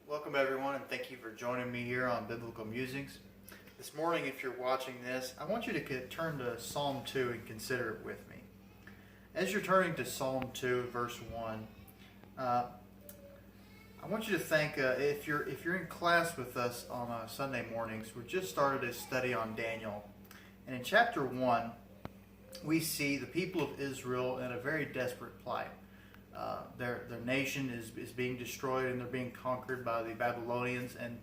Welcome everyone, and thank you for joining me here on Biblical Musings. This morning, if you're watching this, I want you to turn to Psalm 2 and consider it with me. As you're turning to Psalm 2, verse 1, I want you to think, if you're in class with us on Sunday mornings, we just started a study on Daniel. And in chapter 1, we see the people of Israel in a very desperate plight. Their nation is being destroyed and they're being conquered by the Babylonians, and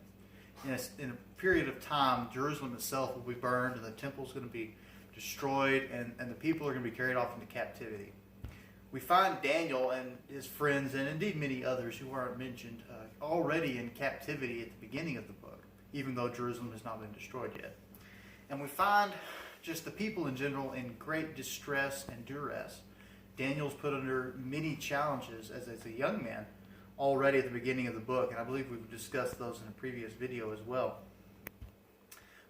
in a period of time Jerusalem itself will be burned and the temple is going to be destroyed, and the people are going to be carried off into captivity. We find Daniel and his friends, and indeed many others who aren't mentioned, already in captivity at the beginning of the book, even though Jerusalem has not been destroyed yet. And we find just the people in general in great distress and duress. Daniel's put under many challenges as a young man already at the beginning of the book, and I believe we've discussed those in a previous video as well.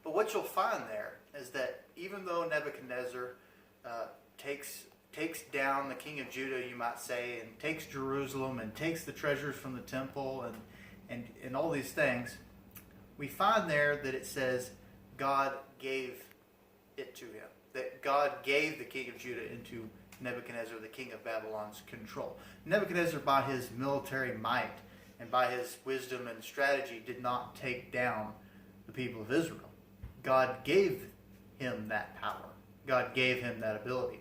But what you'll find there is that even though Nebuchadnezzar takes down the king of Judah, you might say, and takes Jerusalem and takes the treasures from the temple and all these things, we find there that it says God gave it to him. That God gave the king of Judah into Nebuchadnezzar, the king of Babylon's control. Nebuchadnezzar, by his military might and by his wisdom and strategy, did not take down the people of Israel. God gave him that power. God gave him that ability.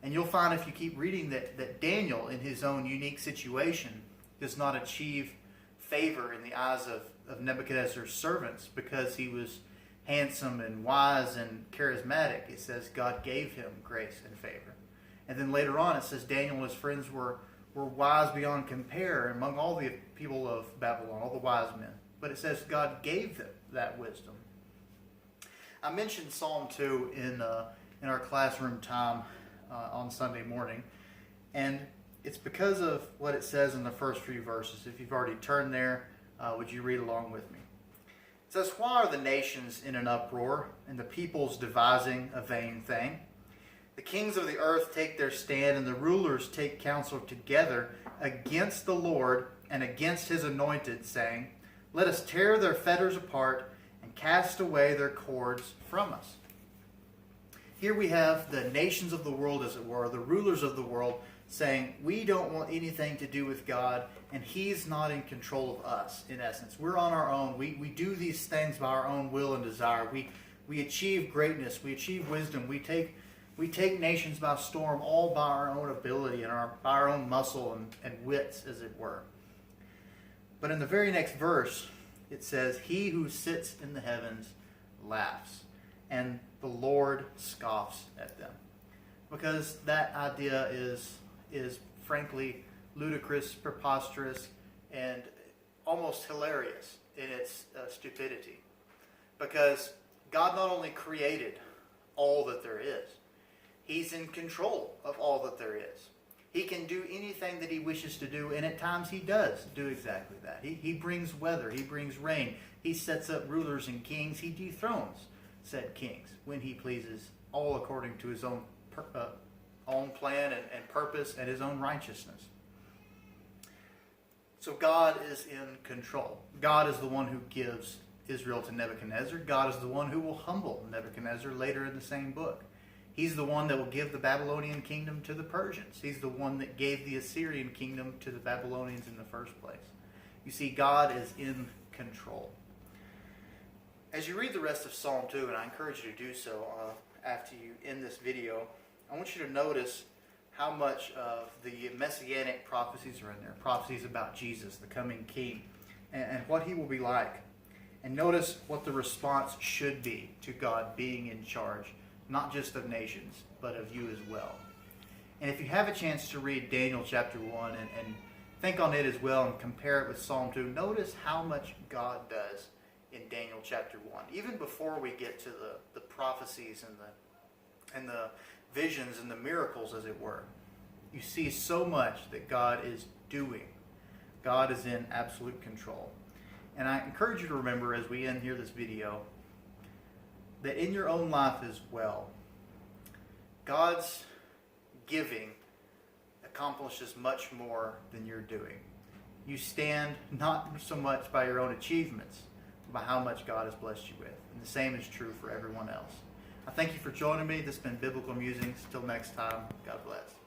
And you'll find, if you keep reading, that Daniel, in his own unique situation, does not achieve favor in the eyes of Nebuchadnezzar's servants because he was handsome and wise and charismatic. It says God gave him grace and favor. And then later on it says Daniel and his friends were wise beyond compare among all the people of Babylon, all the wise men. But it says God gave them that wisdom. I mentioned Psalm 2 in our classroom time on Sunday morning. And it's because of what it says in the first few verses. If you've already turned there, would you read along with me? It says, "Why are the nations in an uproar, and the peoples devising a vain thing? The kings of the earth take their stand, and the rulers take counsel together against the Lord and against his anointed, saying, let us tear their fetters apart and cast away their cords from us." Here we have the nations of the world, as it were, the rulers of the world, saying, we don't want anything to do with God, and he's not in control of us, in essence. We're on our own. We do these things by our own will and desire. We achieve greatness. We achieve wisdom. We take nations by storm, all by our own ability and by our own muscle and wits, as it were. But in the very next verse, it says, "He who sits in the heavens laughs, and the Lord scoffs at them." Because that idea is frankly ludicrous, preposterous, and almost hilarious in its stupidity. Because God not only created all that there is, he's in control of all that there is. He can do anything that he wishes to do, and at times he does do exactly that. He brings weather, he brings rain, he sets up rulers and kings, he dethrones said kings when he pleases, all according to his own plan and purpose and his own righteousness. So God is in control. God is the one who gives Israel to Nebuchadnezzar. God is the one who will humble Nebuchadnezzar later in the same book. He's the one that will give the Babylonian kingdom to the Persians. He's the one that gave the Assyrian kingdom to the Babylonians in the first place. You see, God is in control. As you read the rest of Psalm 2, and I encourage you to do so after you end this video, I want you to notice how much of the messianic prophecies are in there. Prophecies about Jesus, the coming king, and what he will be like. And notice what the response should be to God being in charge, not just of nations, but of you as well. And if you have a chance to read Daniel chapter 1 and think on it as well and compare it with Psalm 2, notice how much God does in Daniel chapter 1. Even before we get to the prophecies and the visions and the miracles, as it were. You see so much that God is doing. God is in absolute control. And I encourage you to remember, as we end here this video, that in your own life as well, God's giving accomplishes much more than you're doing. you stand not so much by your own achievements, but by how much God has blessed you with. And the same is true for everyone else. I thank you for joining me. This has been Biblical Musings. Till next time, God bless.